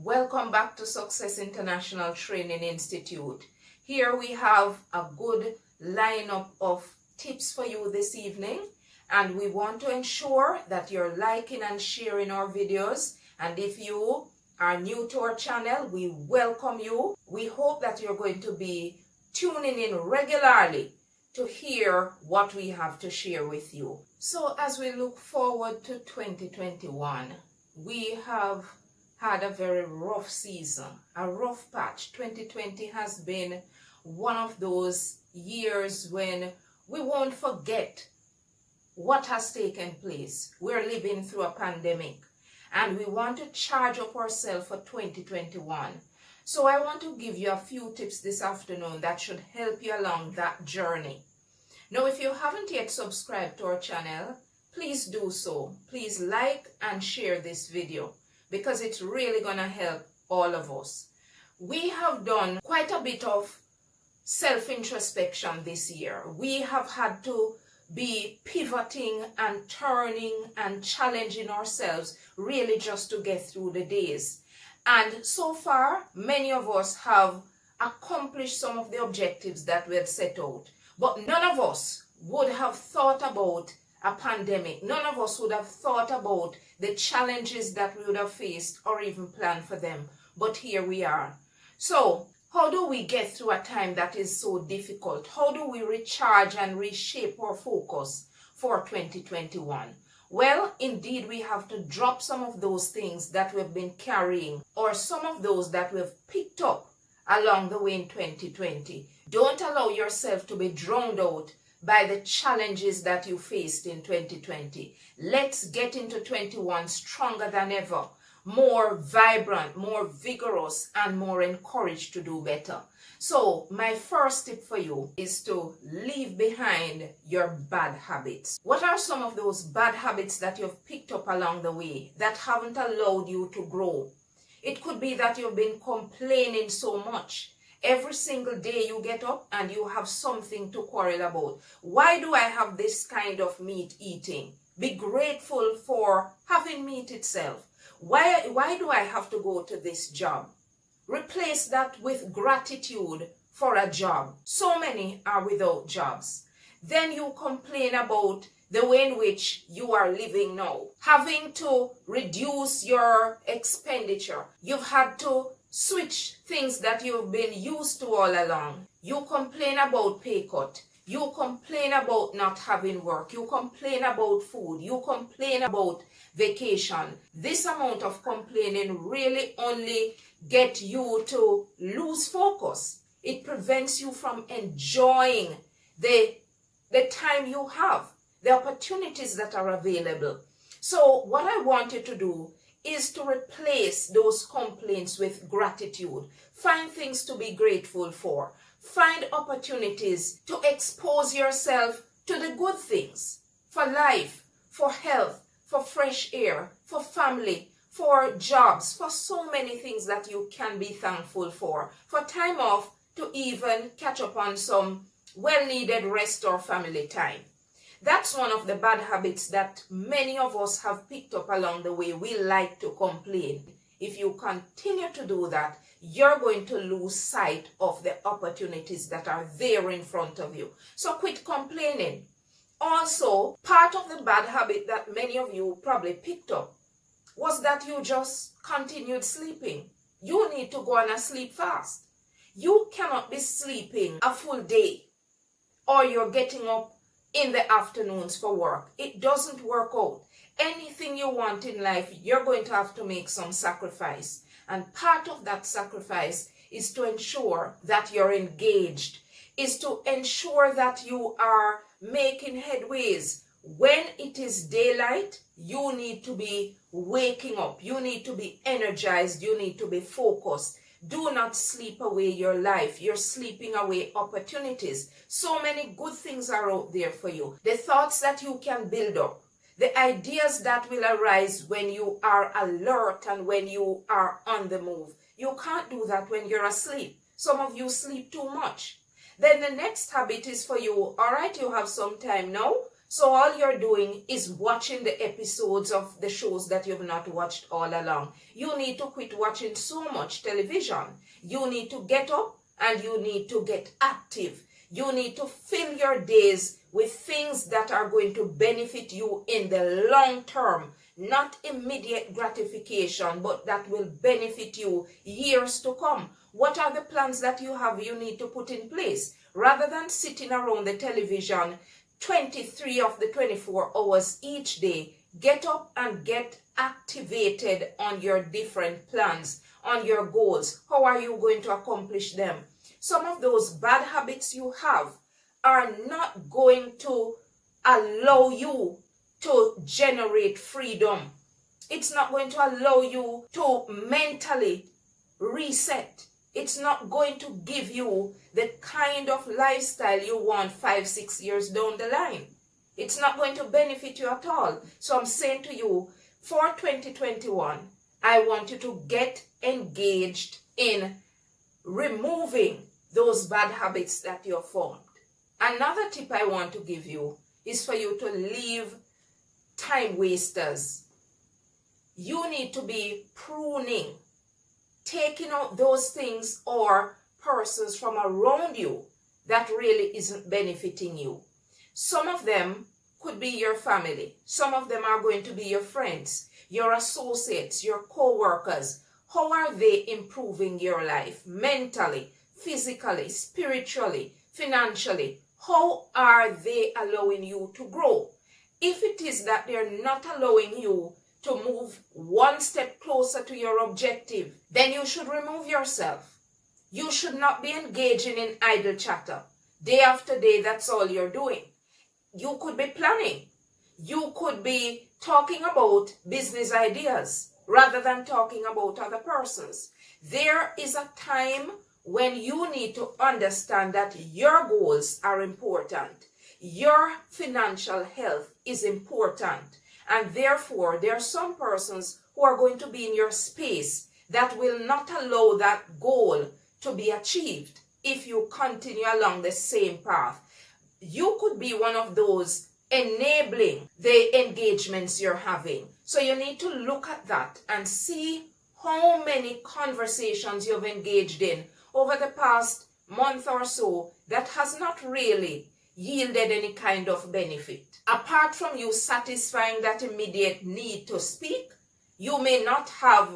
Welcome back to Success International Training Institute. Here we have a good lineup of tips for you this evening, and we want to ensure that you're liking and sharing our videos. And if you are new to our channel, we welcome you. We hope that you're going to be tuning in regularly to hear what we have to share with you. So as we look forward to 2021, we have had a very rough season, a rough patch. 2020 has been one of those years when we won't forget what has taken place. We're living through a pandemic, and we want to charge up ourselves for 2021. So I want to give you a few tips this afternoon that should help you along that journey. Now, if you haven't yet subscribed to our channel, please do so. Please like and share this video, because it's really going to help all of us. We have done quite a bit of self-introspection this year. We have had to be pivoting and turning and challenging ourselves really just to get through the days. And so far, many of us have accomplished some of the objectives that we had set out. But none of us would have thought about a pandemic. None of us would have thought about the challenges that we would have faced or even planned for them. But here we are. So how do we get through a time that is so difficult? How do we recharge and reshape our focus for 2021? Well, indeed, we have to drop some of those things that we've been carrying, or some of those that we've picked up along the way in 2020. Don't allow yourself to be drowned out by the challenges that you faced in 2020. Let's get into 21 stronger than ever, more vibrant, more vigorous, and more encouraged to do better. So my first tip for you is to leave behind your bad habits. What are some of those bad habits that you've picked up along the way that haven't allowed you to grow? It could be that you've been complaining so much. Every single day you get up and you have something to quarrel about. Why do I have this kind of meat eating? Be grateful for having meat itself. Why do I have to go to this job? Replace that with gratitude for a job. So many are without jobs. Then you complain about the way in which you are living now. Having to reduce your expenditure. You've had to switch things that you've been used to all along. You complain about pay cut. You complain about not having work. You complain about food. You complain about vacation. This amount of complaining really only gets you to lose focus. It prevents you from enjoying the time you have, the opportunities that are available. So what I want you to do is to replace those complaints with gratitude. Find things to be grateful for. Find opportunities to expose yourself to the good things, for life, for health, for fresh air, for family, for jobs, for so many things that you can be thankful for time off, to even catch up on some well-needed rest or family time. That's one of the bad habits that many of us have picked up along the way. We like to complain. If you continue to do that, you're going to lose sight of the opportunities that are there in front of you. So quit complaining. Also, part of the bad habit that many of you probably picked up was that you just continued sleeping. You need to go on a sleep fast. You cannot be sleeping a full day, or you're getting up in the afternoons for work. It doesn't work out. Anything you want in life, you're going to have to make some sacrifice. And part of that sacrifice is to ensure that you're engaged, is to ensure that you are making headways. When it is daylight, you need to be waking up. You need to be energized. You need to be focused. Do not sleep away your life. You're sleeping away opportunities. So many good things are out there for you. The thoughts that you can build up. The ideas that will arise when you are alert and when you are on the move. You can't do that when you're asleep. Some of you sleep too much. Then the next habit is for you. All right, you have some time now. So all you're doing is watching the episodes of the shows that you've not watched all along. You need to quit watching so much television. You need to get up and you need to get active. You need to fill your days with things that are going to benefit you in the long term. Not immediate gratification, but that will benefit you years to come. What are the plans that you have you need to put in place? Rather than sitting around the television 23 of the 24 hours each day, get up and get activated on your different plans, on your goals. How are you going to accomplish them? Some of those bad habits you have are not going to allow you to generate freedom. It's not going to allow you to mentally reset. It's not going to give you the kind of lifestyle you want 5-6 years down the line. It's not going to benefit you at all. So I'm saying to you, for 2021, I want you to get engaged in removing those bad habits that you've formed. Another tip I want to give you is for you to leave time wasters. You need to be pruning, taking out those things or persons from around you that really isn't benefiting you. Some of them could be your family. Some of them are going to be your friends, your associates, your co-workers. How are they improving your life mentally, physically, spiritually, financially? How are they allowing you to grow? If it is that they're not allowing you to move one step closer to your objective, then you should remove yourself. You should not be engaging in idle chatter. Day after day, that's all you're doing. You could be planning. You could be talking about business ideas rather than talking about other persons. There is a time when you need to understand that your goals are important. Your financial health is important. And therefore, there are some persons who are going to be in your space that will not allow that goal to be achieved if you continue along the same path. You could be one of those enabling the engagements you're having. So you need to look at that and see how many conversations you've engaged in over the past month or so that has not really yielded any kind of benefit. Apart from you satisfying that immediate need to speak, you may not have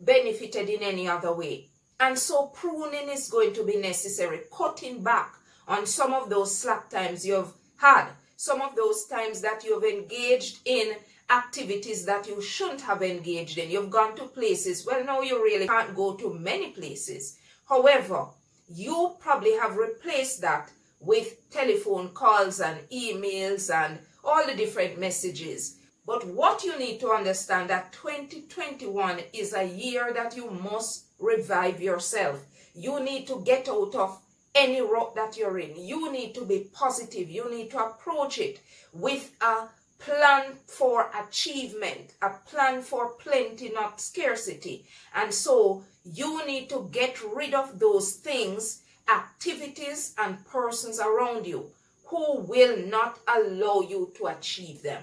benefited in any other way. And so pruning is going to be necessary, cutting back on some of those slack times you've had, some of those times that you've engaged in activities that you shouldn't have engaged in. You've gone to places, well, no, you really can't go to many places. However, you probably have replaced that with telephone calls and emails and all the different messages. But what you need to understand that 2021 is a year that you must revive yourself. You need to get out of any rut that you're in. You need to be positive. You need to approach it with a plan for achievement, a plan for plenty, not scarcity. And so you need to get rid of those things, activities and persons around you who will not allow you to achieve them.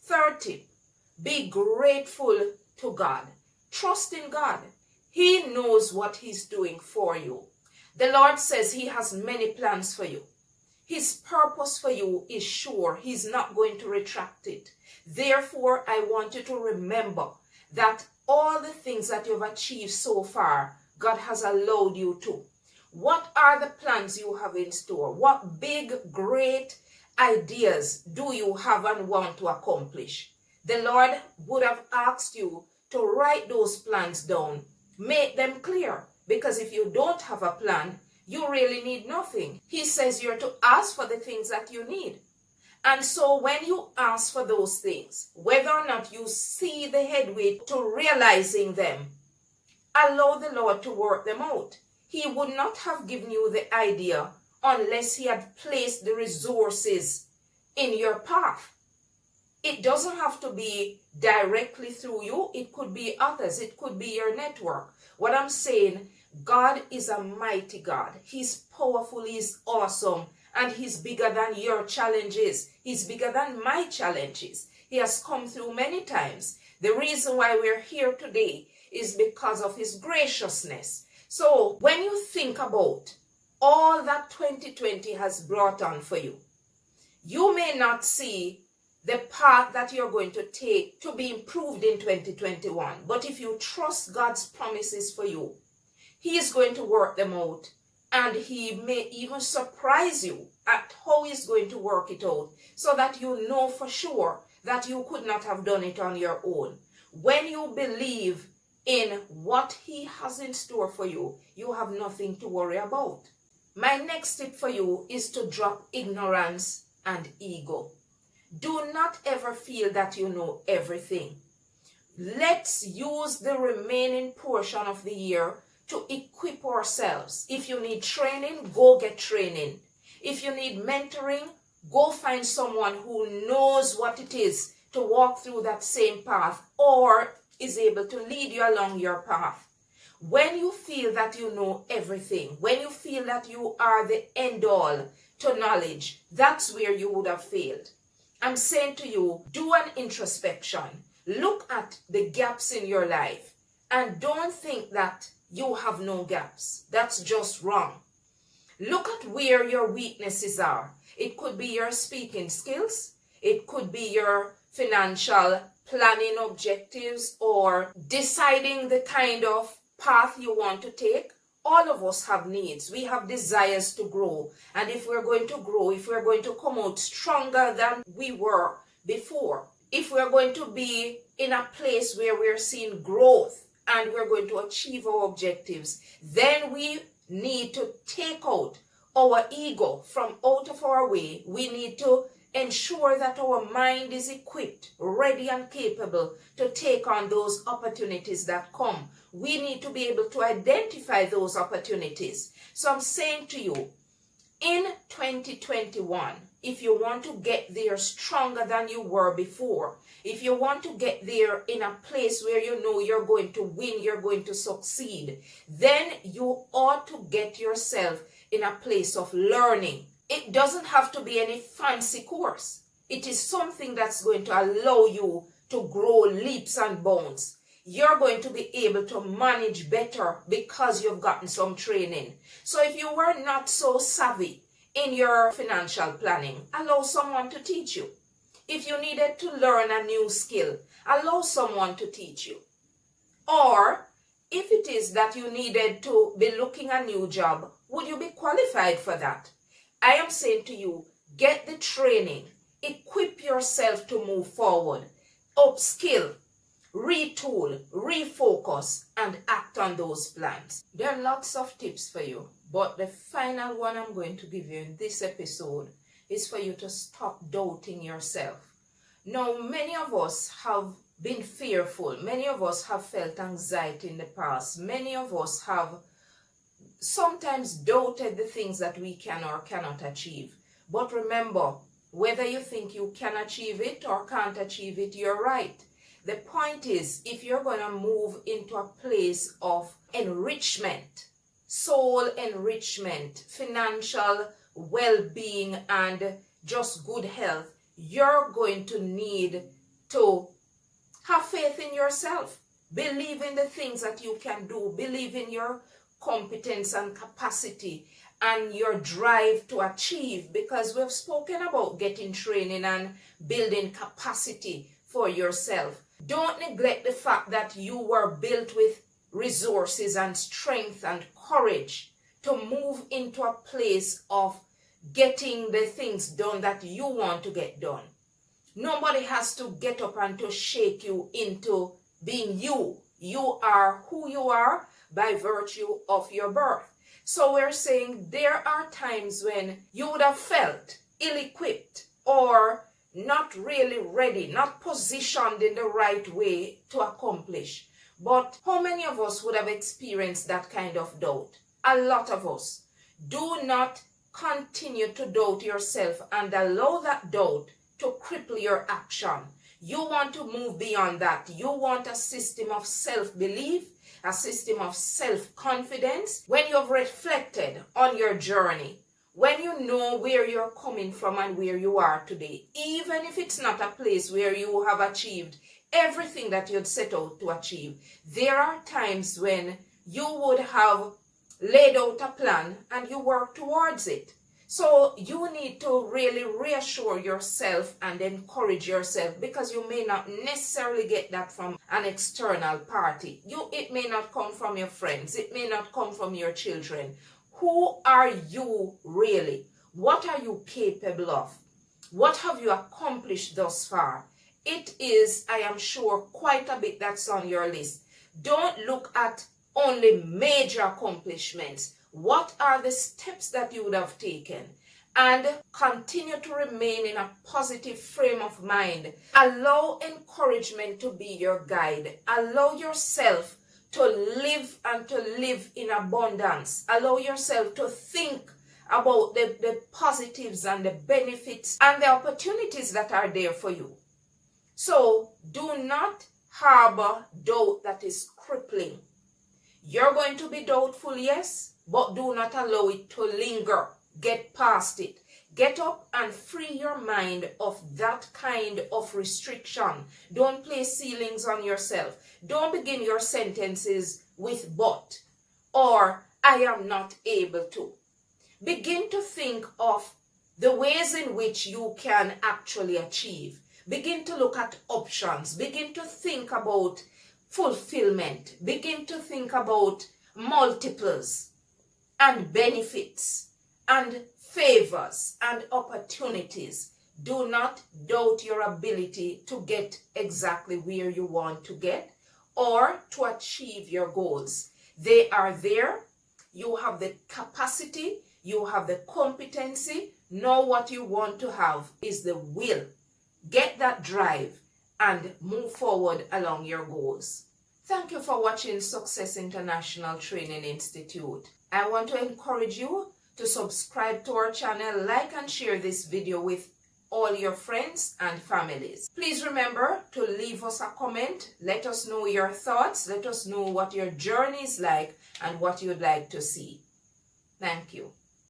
Third tip, be grateful to God. Trust in God. He knows what He's doing for you. The Lord says He has many plans for you. His purpose for you is sure. He's not going to retract it. Therefore, I want you to remember that all the things that you've achieved so far, God has allowed you to. What are the plans you have in store? What big, great ideas do you have and want to accomplish? The Lord would have asked you to write those plans down. Make them clear. Because if you don't have a plan, you really need nothing. He says you're to ask for the things that you need. And so when you ask for those things, whether or not you see the headway to realizing them, allow the Lord to work them out. He would not have given you the idea unless He had placed the resources in your path. It doesn't have to be directly through you. It could be others. It could be your network. What I'm saying, God is a mighty God. He's powerful. He's awesome. And he's bigger than your challenges. He's bigger than my challenges. He has come through many times. The reason why we're here today is because of his graciousness. So when you think about all that 2020 has brought on for you, you may not see the path that you're going to take to be improved in 2021. But if you trust God's promises for you, he is going to work them out. And he may even surprise you at how he's going to work it out, so that you know for sure that you could not have done it on your own. When you believe in what he has in store for you, you have nothing to worry about. My next tip for you is to drop ignorance and ego. Do not ever feel that you know everything. Let's use the remaining portion of the year to equip ourselves. If you need training, go get training. If you need mentoring, go find someone who knows what it is to walk through that same path or is able to lead you along your path. When you feel that you know everything, when you feel that you are the end all to knowledge, that's where you would have failed. I'm saying to you, do an introspection. Look at the gaps in your life and don't think that you have no gaps. That's just wrong. Look at where your weaknesses are. It could be your speaking skills. It could be your financial planning objectives or deciding the kind of path you want to take. All of us have needs. We have desires to grow. And if we're going to grow, if we're going to come out stronger than we were before, if we're going to be in a place where we're seeing growth and we're going to achieve our objectives, then we need to take out our ego from out of our way. We need to ensure that our mind is equipped, ready and capable to take on those opportunities that come. We need to be able to identify those opportunities. So I'm saying to you, in 2021, if you want to get there stronger than you were before, if you want to get there in a place where you know you're going to win, you're going to succeed, then you ought to get yourself in a place of learning. It doesn't have to be any fancy course. It is something that's going to allow you to grow leaps and bounds. You're going to be able to manage better because you've gotten some training. So if you were not so savvy in your financial planning, allow someone to teach you. If you needed to learn a new skill, allow someone to teach you. Or if it is that you needed to be looking a new job, would you be qualified for that? I am saying to you, get the training, equip yourself to move forward, upskill, retool, refocus, and act on those plans. There are lots of tips for you, but the final one I'm going to give you in this episode is for you to stop doubting yourself. Now, many of us have been fearful. Many of us have felt anxiety in the past. Many of us have sometimes doubted the things that we can or cannot achieve. But remember, whether you think you can achieve it or can't achieve it, you're right. The point is, if you're going to move into a place of enrichment, soul enrichment, financial well-being, and just good health, you're going to need to have faith in yourself. Believe in the things that you can do. Believe in your competence and capacity and your drive to achieve, because we've spoken about getting training and building capacity for yourself. Don't neglect the fact that you were built with resources and strength and courage to move into a place of getting the things done that you want to get done. Nobody has to get up and to shake you into being you. You are who you are by virtue of your birth. So we're saying there are times when you would have felt ill-equipped or not really ready, not positioned in the right way to accomplish. But how many of us would have experienced that kind of doubt? A lot of us. Do not continue to doubt yourself and allow that doubt to cripple your action. You want to move beyond that. You want a system of self-belief, a system of self-confidence. When you've reflected on your journey, when you know where you're coming from and where you are today, even if it's not a place where you have achieved everything that you'd set out to achieve, there are times when you would have laid out a plan and you work towards it. So you need to really reassure yourself and encourage yourself, because you may not necessarily get that from an external party. It may not come from your friends. It may not come from your children. Who are you really? What are you capable of? What have you accomplished thus far? It is, I am sure, quite a bit that's on your list. Don't look at only major accomplishments. What are the steps that you would have taken? And continue to remain in a positive frame of mind. Allow encouragement to be your guide. Allow yourself to live and to live in abundance. Allow yourself to think about the positives and the benefits and the opportunities that are there for you. So do not harbor doubt that is crippling. You're going to be doubtful, yes, but do not allow it to linger. Get past it. Get up and free your mind of that kind of restriction. Don't place ceilings on yourself. Don't begin your sentences with but or I am not able to. Begin to think of the ways in which you can actually achieve. Begin to look at options. Begin to think about fulfillment. Begin to think about multiples and benefits and favors and opportunities. Do not doubt your ability to get exactly where you want to get or to achieve your goals. They are there. You have the capacity. You have the competency. Now what you want to have is the will. Get that drive and move forward along your goals. Thank you for watching Success International Training Institute. I want to encourage you to subscribe to our channel, like and share this video with all your friends and families. Please remember to leave us a comment. Let us know your thoughts. Let us know what your journey is like and what you'd like to see. Thank you.